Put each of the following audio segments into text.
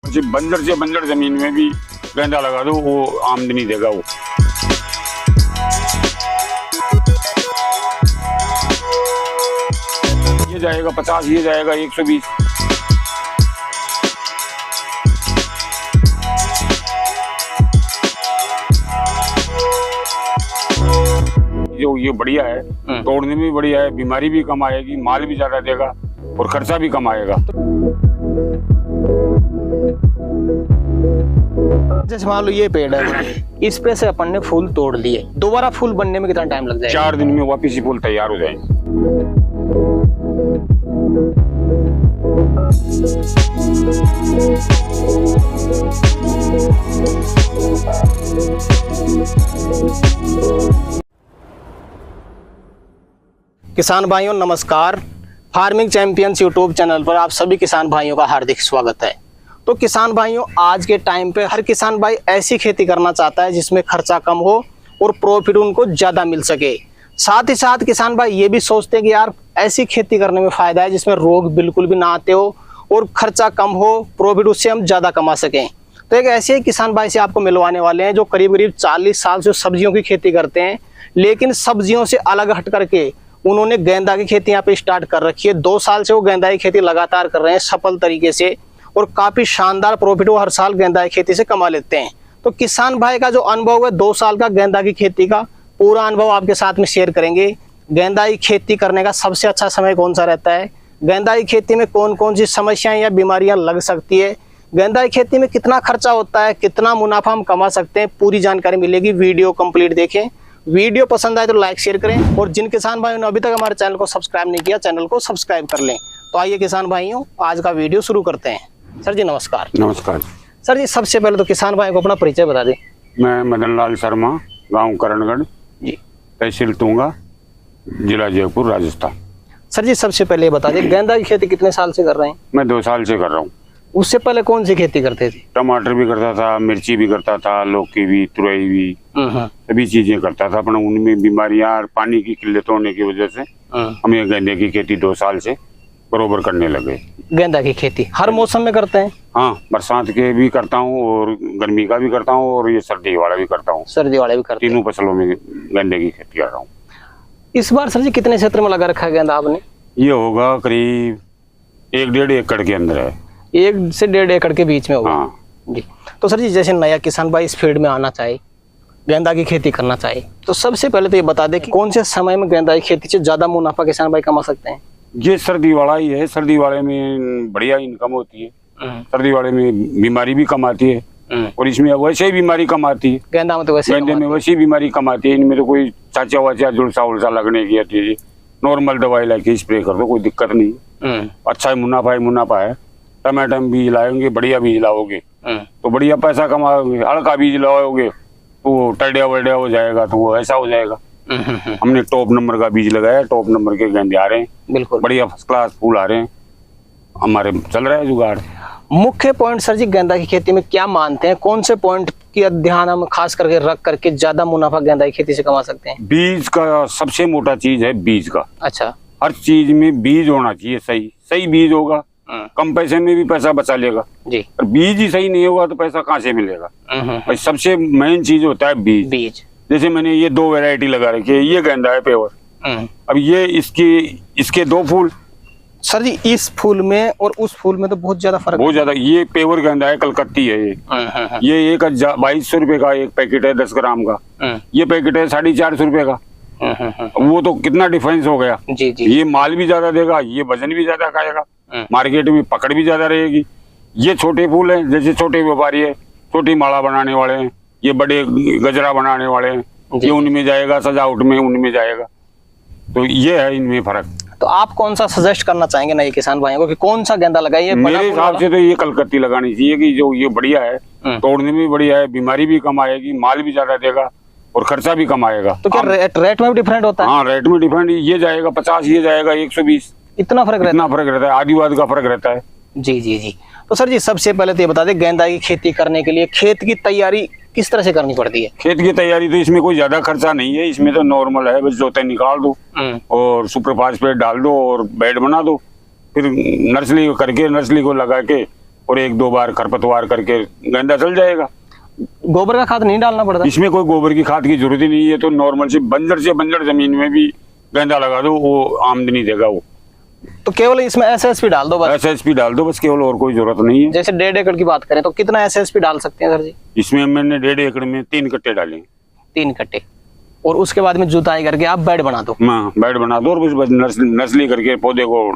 बंजर से बंजर जमीन में भी गेंदा लगा दो, वो आमदनी देगा। वो ये जाएगा 50, ये जाएगा 120। जो ये बढ़िया है, तोड़ने में भी बढ़िया है, बीमारी भी कम आएगी, माल भी ज्यादा देगा और खर्चा भी कम आएगा। जैसे मान लो ये पेड़ है, इस पे से अपन ने फूल तोड़ लिए, दोबारा फूल बनने में कितना टाइम लग जाएगा? 4 दिन में वापिस ही फूल तैयार हो जाएंगे। किसान भाइयों नमस्कार, फार्मिंग चैंपियंस यूट्यूब चैनल पर आप सभी किसान भाइयों का हार्दिक स्वागत है। तो किसान भाइयों, आज के टाइम पे हर किसान भाई ऐसी खेती करना चाहता है जिसमें खर्चा कम हो और प्रॉफिट उनको ज़्यादा मिल सके। साथ ही साथ किसान भाई ये भी सोचते हैं कि यार ऐसी खेती करने में फ़ायदा है जिसमें रोग बिल्कुल भी ना आते हो और खर्चा कम हो, प्रॉफिट उससे हम ज़्यादा कमा सकें। तो एक ऐसे ही किसान भाई से आपको मिलवाने वाले हैं जो करीब करीब 40 साल से सब्जियों की खेती करते हैं, लेकिन सब्जियों से अलग हट करके उन्होंने गेंदा की खेती यहाँ पे स्टार्ट कर रखी है। 2 साल से वो गेंदा की खेती लगातार कर रहे हैं सफल तरीके से और काफी शानदार प्रॉफिट वो हर साल गेंदा की खेती से कमा लेते हैं। तो किसान भाई का जो अनुभव है 2 साल का गेंदा की खेती का, पूरा अनुभव आपके साथ में शेयर करेंगे। गेंदा की खेती करने का सबसे अच्छा समय कौन सा रहता है, गेंदा की खेती में कौन कौन सी समस्याएं या बीमारियां लग सकती है, गेंदा की खेती में कितना खर्चा होता है, कितना मुनाफा हम कमा सकते हैं, पूरी जानकारी मिलेगी। वीडियो कंप्लीट देखें। वीडियो पसंद आए तो लाइक शेयर करें और जिन किसान भाइयों ने अभी तक हमारे चैनल को सब्सक्राइब नहीं किया, चैनल को सब्सक्राइब कर लें। तो आइए किसान भाइयों, आज का वीडियो शुरू करते हैं। सर जी नमस्कार। नमस्कार सर जी, सबसे पहले तो किसान भाइयों को अपना परिचय बता दें। मैं मदन लाल शर्मा, गांव करणगढ़ जी, तहसील तुंगा, जिला जयपुर, राजस्थान। सर जी सबसे पहले ये बता दें, गेंदा की खेती कितने साल से कर रहे हैं? मैं 2 साल से कर रहा हूँ। उससे पहले कौन सी खेती करते थे? टमाटर भी करता था, मिर्ची भी करता था, लौकी भी, तुरई भी, सभी चीजें करता था। अपना उनमें बीमारियां और पानी की किल्लत होने की वजह से हम ये गेंदे की खेती 2 साल से बरोबर करने लगे। गेंदा की खेती हर मौसम में करते हैं? हाँ, बरसात के भी करता हूँ और गर्मी का भी करता हूँ और ये सर्दी वाला भी करता हूँ। सर्दी वाला भी करते हैं? 3 फसलों में गेंदे की खेती कर रहा हूँ। इस बार सर जी कितने क्षेत्र में लगा रखा है गेंदा आपने? ये होगा करीब 1-1.5 एकड़ के अंदर है। 1 से 1.5 एकड़ के बीच में होगा। हाँ जी। तो सर जी जैसे नया किसान भाई इस फील्ड में आना चाहे, गेंदा की खेती करना चाहे, तो सबसे पहले तो ये बता दें कि कौन से समय में गेंदा की खेती से ज्यादा मुनाफा किसान भाई कमा सकते हैं? ये सर्दी वाला ही है। सर्दी वाले में बढ़िया इनकम होती है, सर्दी वाले में बीमारी भी कम आती है और इसमें वैसे ही बीमारी कम आती है। गेंदा में तो वैसे गेंदे में वैसी बीमारी कम आती है। इनमें तो कोई चाचा वाचा जुलसा उलसा लगने की आती है, नॉर्मल दवाई लाके स्प्रे कर दो, कोई दिक्कत नहीं। अच्छा मुनाफा है। टमाटर बीज लाओगे, बढ़िया बीज लाओगे तो बढ़िया पैसा कमाओगे। हल्का बीज लाओगे तो टड्या वड्या हो जाएगा, तो वो ऐसा हो जाएगा। हमने टॉप नंबर का बीज लगाया, टॉप नंबर के गेंदे आ रहे हैं, बिल्कुल बढ़िया फर्स्ट क्लास फूल आ रहे हैं। हमारे चल रहा है जुगाड़। मुख्य पॉइंट सर जी गेंदा की खेती में क्या मानते हैं, कौन से पॉइंट की ध्यान हम खास करके रख करके ज्यादा मुनाफा गेंदा की खेती से कमा सकते हैं? बीज का सबसे मोटा चीज है, बीज का। अच्छा, हर चीज में बीज होना चाहिए। सही बीज होगा, कम पैसे में भी पैसा बचा लेगा जी। और बीज ही सही नहीं होगा तो पैसा कहाँ से मिलेगा? भाई सबसे मेन चीज होता है बीज। जैसे मैंने ये 2 वैरायटी लगा रखी है। ये गेंदा है पेवर। अब ये इसके 2 फूल। सर जी इस फूल में और उस फूल में तो बहुत ज्यादा फर्क, बहुत ज्यादा। ये पेवर गेंदा है, कलकत्ती है ये 2200 रुपए का एक पैकेट है 10 ग्राम का। ये पैकेट है 450 रुपए का। वो तो कितना डिफरेंस हो गया जी। ये माल भी ज्यादा देगा, ये वजन भी ज्यादा खाएगा, मार्केट में पकड़ भी ज्यादा रहेगी। ये छोटे फूल हैं, जैसे छोटे व्यापारी है, छोटी माला बनाने वाले हैं, ये बड़े गजरा बनाने वाले हैं, ये उनमें जाएगा, सजावट में उनमें जाएगा। तो ये है इनमें फर्क। तो आप कौन सा सजेस्ट करना चाहेंगे नए किसान भाइयों को कि कौन सा गेंदा लगाइए? मेरे हिसाब से तो ये कलकत्ती लगानी चाहिए कि जो ये बढ़िया है, तोड़ने में भी बढ़िया है, बीमारी भी कम आएगी, माल भी ज्यादा देगा और खर्चा भी कम आएगा। तो क्या रेट में भी डिफरेंट होता है? हाँ, रेट में डिफरेंट। ये जाएगा 50, ये जाएगा 120। इतना फर्क रहता है, आदिवाद का फर्क रहता है जी। तो सर जी सबसे पहले तो ये बता दें, गेंदा की खेती करने के लिए खेत की तैयारी किस तरह से करनी पड़ती है? खेत की तैयारी तो इसमें कोई ज्यादा खर्चा नहीं है। इसमें तो नॉर्मल है, बस जोते निकाल दो और सुपर फास्फेट डाल दो और बेड बना दो, फिर नर्सरी करके नर्सरी को लगा के और 1-2 बार खरपतवार करके गेंदा चल जाएगा। गोबर का खाद नहीं डालना पड़ता? इसमें कोई गोबर की खाद की जरूरत ही नहीं है। तो नॉर्मल से बंजर जमीन में भी गेंदा लगा दो, वो आमदनी देगा। वो तो केवल इसमें SSP डाल दो बस? SSP डाल दो बस, केवल, और कोई जरूरत नहीं है। जैसे 1.5 एकड़ की बात करें तो कितना SSP डाल सकते हैं सर जी? इसमें मैंने 1.5 एकड़ में 3 कट्टे डाले। 3 कट्टे, और उसके बाद में जुताई करके आप बेड बना दो? हाँ, बेड बना दो और बस नर्सरी करके पौधे को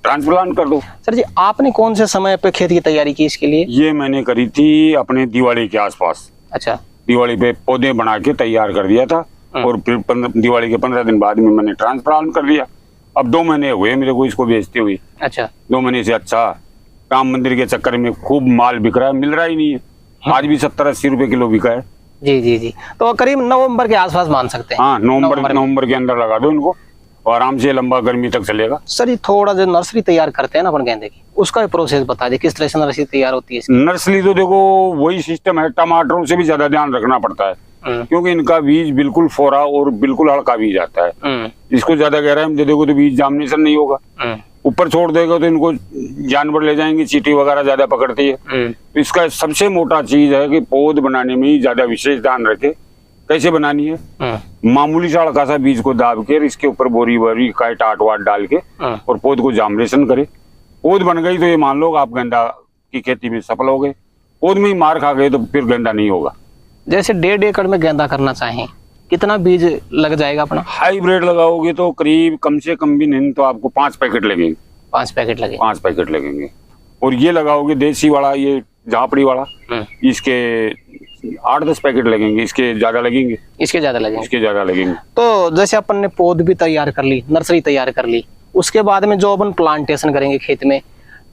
ट्रांसप्लांट कर दो। सर जी, आपने कौन से समय पे खेत की तैयारी की इसके लिए? ये मैंने करी थी अपने दिवाली के आसपास। अच्छा। दिवाली पे पौधे बना के तैयार कर दिया था, और फिर दिवाली के 15 दिन बाद में मैंने ट्रांसप्लांट कर लिया। अब 2 महीने हुए मेरे को इसको बेचते हुए। अच्छा। 2 महीने से अच्छा राम मंदिर के चक्कर में खूब माल बिक रहा है, मिल रहा ही नहीं है। आज भी 70-80 रुपए किलो बिका है। जी जी जी, तो करीब नवंबर के आसपास मान सकते हैं? हाँ, नवंबर के अंदर लगा दो इनको, और आराम से लंबा गर्मी तक चलेगा। सर ये थोड़ा जो नर्सरी तैयार करते हैं ना अपन गेंदे की, उसका प्रोसेस बता दे, किस तरह से नर्सरी तैयार होती है इसकी? नर्सरी तो देखो वही सिस्टम है, टमाटरों से भी ज्यादा ध्यान रखना पड़ता है, क्योंकि इनका बीज बिल्कुल फोरा और बिल्कुल हल्का बीज आता है। इसको ज्यादा गहराई में दे दोगे तो बीज जार्मिनेशन नहीं होगा। ऊपर छोड़ देगा तो इनको जानवर ले जाएंगे, चींटी वगैरह ज्यादा पकड़ती है। तो इसका सबसे मोटा चीज है कि पौध बनाने में ही ज्यादा विशेष ध्यान रखे। कैसे बनानी है? मामूली सा हल्का सा बीज को दाब के इसके ऊपर बोरी का टाट वाट डाल के और पौध को जार्मिनेशन करे। पौध बन गई तो ये मान लो आप गेंदा की खेती में सफल हो गए। पौध में ही मार खा गए तो फिर गेंदा नहीं होगा। जैसे 1.5 एकड़ में गेंदा करना चाहें, कितना बीज लग जाएगा अपना? हाइब्रिड लगाओगे तो करीब कम से कम भी नहीं तो आपको 5 पैकेट लगेंगे। 5 पैकेट लगेंगे? 5 पैकेट लगेंगे। और ये लगाओगे देसी वाला, ये झापड़ी वाला, इसके 8-10 पैकेट लगेंगे। इसके ज्यादा लगेंगे? इसके ज्यादा लगेंगे। इसके ज्यादा लगेंगे। तो जैसे अपन ने पौध भी तैयार कर ली, नर्सरी तैयार कर ली, उसके बाद में जो अपन प्लांटेशन करेंगे खेत में,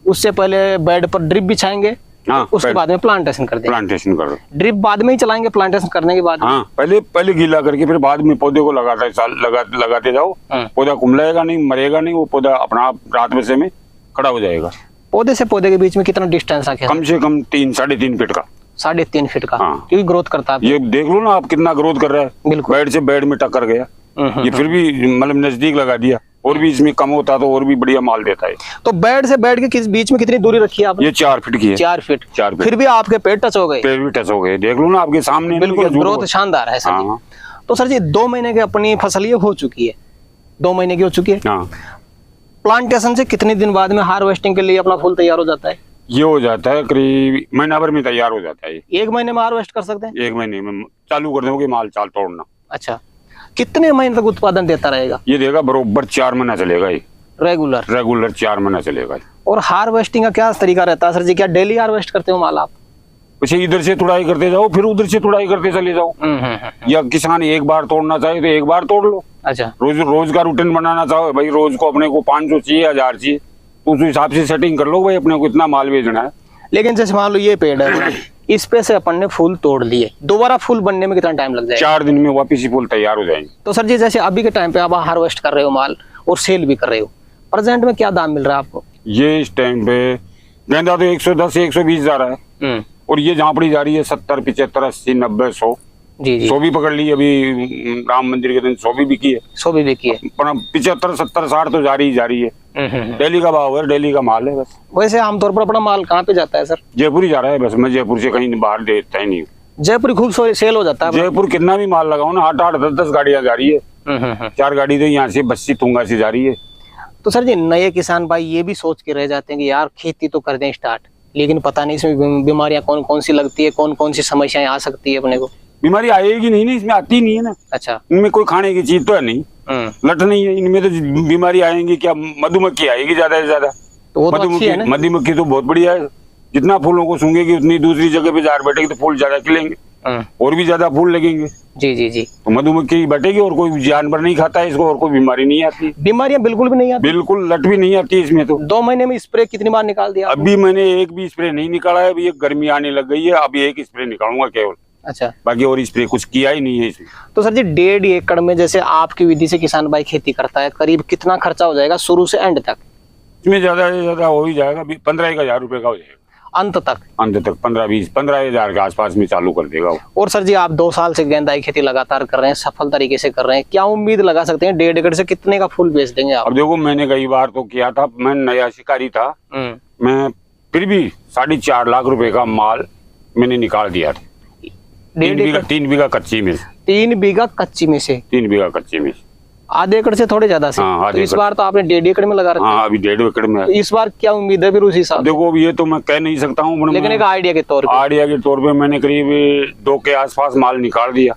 उससे पहले बेड पर ड्रिप बिछाएंगे। हाँ, उसके बाद में प्लांटेशन कर देंगे। प्लांटेशन कर दो। ड्रिप बाद में ही चलाएंगे प्लांटेशन करने के बाद? हाँ, पहले गीला करके फिर बाद में पौधे को लगाते जाओ। पौधा कुमलाएगा नहीं, मरेगा नहीं, वो पौधा अपना आप रात बजे में खड़ा हो जाएगा। पौधे से पौधे के बीच में कितना डिस्टेंस रखे? कम से कम 3-3.5 फीट का। 3.5 फीट का? हाँ। क्योंकि ग्रोथ करता है। ये देख लो ना आप कितना ग्रोथ कर रहा है। बिल्कुल। बेड से बेड में टक्कर गया। ये फिर भी मतलब नजदीक लगा दिया, और भी इसमें कम होता तो और भी बढ़िया माल देता है। तो बेड से बेड के बीच में कितनी दूरी रखी है आपने? ये 4 फीट की है। 4 फीट? 4 फीट। फिर भी आपके पेड़ टच हो गए? पेड़ भी टच हो गए, देख लो ना आपके सामने। बिल्कुल, ग्रोथ शानदार है सर। हाँ। तो सर जी 2 महीने की अपनी फसल ये हो चुकी है, 2 महीने की हो चुकी है। हाँ। प्लांटेशन से कितने दिन बाद में हार्वेस्टिंग के लिए अपना फूल तैयार हो जाता है? ये हो जाता है करीब महीना भर में तैयार हो जाता है। 1 महीने में हार्वेस्ट कर सकते हैं? 1 महीने में चालू कर दोगे माल चाल तोड़ना। अच्छा, कितने महीने तक उत्पादन देता रहेगा? ये देगा बरोबर 4 महीना चलेगा। ये रेगुलर 4 महीना चलेगा। और हार्वेस्टिंग का क्या तरीका रहता है सर जी? क्या डेली हार्वेस्ट करते हो माल आप? अच्छा, इधर से तुड़ाई करते जाओ, फिर उधर से तुड़ाई करते चले जाओ। या किसान एक बार तोड़ना चाहे तो एक बार तोड़ लो। अच्छा। रोज का रूटीन बनाना चाहो भाई, रोज को अपने को 500 चाहिए, 1000 चाहिए, तो उस हिसाब से सेटिंग कर लो भाई, अपने को इतना माल बेचना है। लेकिन जैसे मान लो ये पेड़ है, इस पे से अपन ने फूल तोड़ लिए, दोबारा फूल बनने में कितना टाइम लग जाएगा? 4 दिन में वापिस ही फूल तैयार हो जाएंगे। तो सर जी जैसे अभी के टाइम पे आप हार्वेस्ट कर रहे हो माल और सेल भी कर रहे हो, प्रेजेंट में क्या दाम मिल रहा है आपको? ये इस टाइम पे गेंदा तो 110 से 120 जा रहा है, और ये झापड़ी जा रही है 70, 75, 80, 90, 100। जी जी। 100 भी पकड़ ली अभी राम मंदिर के दिन, 100 भी बिकी है। 100 भी बिकी है, पर 75, 70, 60 तो जा रही है। डेली का भाव है, डेली का माल है बस। वैसे आमतौर पर अपना माल कहाँ पे जाता है सर? जयपुर ही जा रहा है बस। मैं जयपुर से कहीं बाहर देता ही नहीं। जयपुर खूब सेल हो जाता है? जयपुर कितना भी माल लगाओ ना, 8-8, 10-10 गाड़ियां जा रही है। 4 गाड़ी तो यहाँ से बस्सी तुंगा से जा रही है। तो सर जी नए किसान भाई ये भी सोच के रह जाते हैं कि यार खेती तो कर दें स्टार्ट, लेकिन पता नहीं इसमें बीमारियां कौन कौन सी लगती है, कौन कौन सी समस्याएं आ सकती है अपने को। बीमारी आएगी नहीं ना, इसमें आती नहीं है ना। अच्छा। इनमें कोई खाने की चीज तो है नहीं, लट नहीं है इनमें, तो बीमारी आएंगी क्या? मधुमक्खी आएगी ज्यादा से ज्यादा। तो वो तो अच्छी है ना? मधुमक्खी तो बहुत बढ़िया है, जितना फूलों को सूंघेगी उतनी दूसरी जगह पे जार बैठेगी तो फूल ज्यादा खिलेंगे और भी ज्यादा फूल लगेंगे। जी जी जी। तो मधुमक्खी बैठेगी और कोई जानवर नहीं खाता है इसको, और कोई बीमारी नहीं आती। बीमारियां बिल्कुल भी नहीं आती? बिल्कुल, लट भी नहीं आती इसमें। तो 2 महीने में स्प्रे कितनी बार निकाल दिया? अभी मैंने एक भी स्प्रे नहीं निकाला है। अभी एक गर्मी आने लग गई है, अभी एक स्प्रे निकालूंगा केवल। अच्छा। बाकी और स्प्रे कुछ किया ही नहीं है इसमें। तो सर जी 1.5 एकड़ में जैसे आपकी विधि से किसान भाई खेती करता है, करीब कितना खर्चा हो जाएगा शुरू से एंड तक? इसमें ज्यादा से ज्यादा हो ही जाएगा 15-1000 रुपए का हो जाएगा अंत तक। 15-20-15 के आसपास में चालू कर देगा वो। और सर जी आप 2 साल से गेंदा की खेती लगातार कर रहे हैं, सफल तरीके से कर रहे हैं, क्या उम्मीद लगा सकते हैं 1.5 एकड़ से कितने का फूल बेच देंगे आप? अब देखो मैंने कई बार तो किया था, मैं नया शिकारी था, मैं फिर भी 4.5 लाख रुपए का माल मैंने निकाल दिया। 3 बीघा कच्ची में। 3 बीघा कच्ची में से? 3 बीघा कच्ची में, आधे एकड़ से थोड़े ज्यादा से। हाँ, तो इस बार तो आपने 1.5 एकड़ में लगा रखा है। हाँ, अभी 1.5 एकड़ में। तो इस बार क्या उम्मीद है फिर उस हिसाब? देखो अब ये तो मैं कह नहीं सकता हूँ, लेकिन एक आइडिया के तौर पे मैंने करीब 2 के आसपास माल निकाल दिया।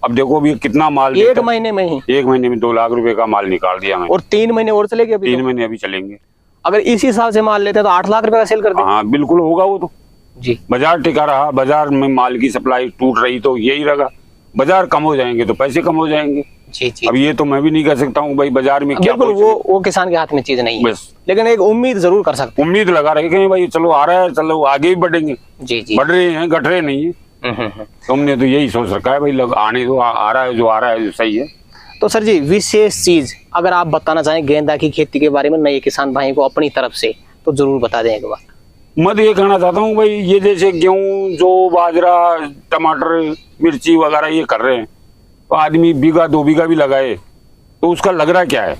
अब देखो अभी कितना माल, 1 महीने में ही? 1 महीने में 2 लाख रुपए का माल निकाल दिया मैंने। और 3 महीने और चलेंगे? अभी 3 महीने अभी चलेंगे। अगर इस हिसाब से माल लेते हैं तो 8 लाख रुपए का सेल कर दें? हाँ बिल्कुल होगा वो तो जी। बाजार टिका रहा, बाजार में माल की सप्लाई टूट रही तो यही रहा। बाजार कम हो जाएंगे तो पैसे कम हो जाएंगे। जी जी। अब ये तो मैं भी नहीं कह सकता हूँ भाई बाजार में क्या, बिल्कुल वो किसान के हाथ में चीज नहीं है, बस। लेकिन एक उम्मीद जरूर कर सकते हैं। उम्मीद लगा रहे कि भाई चलो आ रहा है, चलो आगे भी बढ़ेंगे। जी जी। बढ़ रहे हैं, घट रहे नहीं है। तुमने तो यही सोच रखा है भाई लोग आने दो, आ रहा है जो आ रहा है जो सही है। तो सर जी विशेष चीज अगर आप बताना चाहें गेंदा की खेती के बारे में नए किसान भाई को अपनी तरफ से तो जरूर बता दें एक बार। मैं तो ये कहना चाहता हूँ भाई, ये जैसे गेहूं जो बाजरा टमाटर मिर्ची वगैरह ये कर रहे हैं, तो आदमी बीघा 2 बीघा भी लगाए तो उसका लग रहा क्या है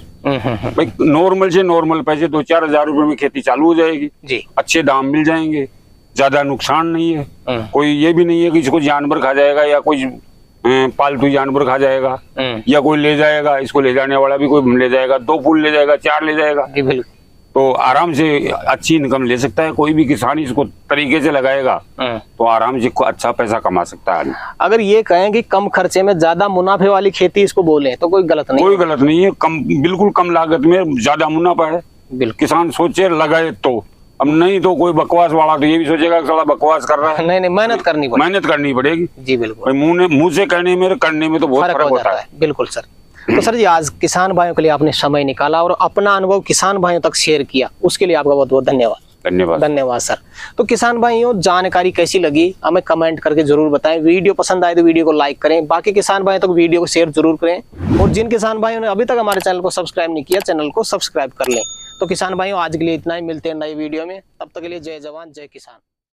भाई, नॉर्मल से नॉर्मल पैसे 2-4 हजार रुपए में खेती चालू हो जाएगी जी। अच्छे दाम मिल जाएंगे, ज्यादा नुकसान नहीं है। कोई ये भी नहीं है कि इसको जानवर खा जाएगा या कोई पालतू जानवर खा जाएगा या कोई ले जाएगा, इसको ले जाने वाला भी कोई ले जाएगा, 2 फूल ले जाएगा, 4 ले जाएगा, तो आराम से अच्छी इनकम ले सकता है। कोई भी किसान इसको तरीके से लगाएगा तो आराम से अच्छा पैसा कमा सकता है। अगर ये कहें कि कम खर्चे में ज्यादा मुनाफे वाली खेती इसको बोले तो कोई गलत नहीं? कोई गलत नहीं है, बिल्कुल कम लागत में ज्यादा मुनाफा है। बिल्कुल किसान सोचे लगाए तो, अब नहीं तो कोई बकवास वाला तो ये भी सोचेगा कि साला बकवास कर रहा है। नहीं मेहनत करनी पड़ेगी। जी बिल्कुल। मुंह से कहने में करने में तो बहुत फर्क होता है। बिल्कुल सर। तो सर जी आज किसान भाइयों के लिए आपने समय निकाला और अपना अनुभव किसान भाइयों तक शेयर किया, उसके लिए आपका बहुत बहुत धन्यवाद। धन्यवाद सर। तो किसान भाइयों जानकारी कैसी लगी हमें कमेंट करके जरूर बताएं। वीडियो पसंद आए तो वीडियो को लाइक करें, बाकी किसान भाइयों तक वीडियो को शेयर जरूर करें, और जिन किसान भाइयों ने अभी तक हमारे चैनल को सब्सक्राइब नहीं किया चैनल को सब्सक्राइब कर लें। तो किसान भाइयों आज के लिए इतना ही, मिलते हैं नई वीडियो में, तब तक के लिए जय जवान जय किसान।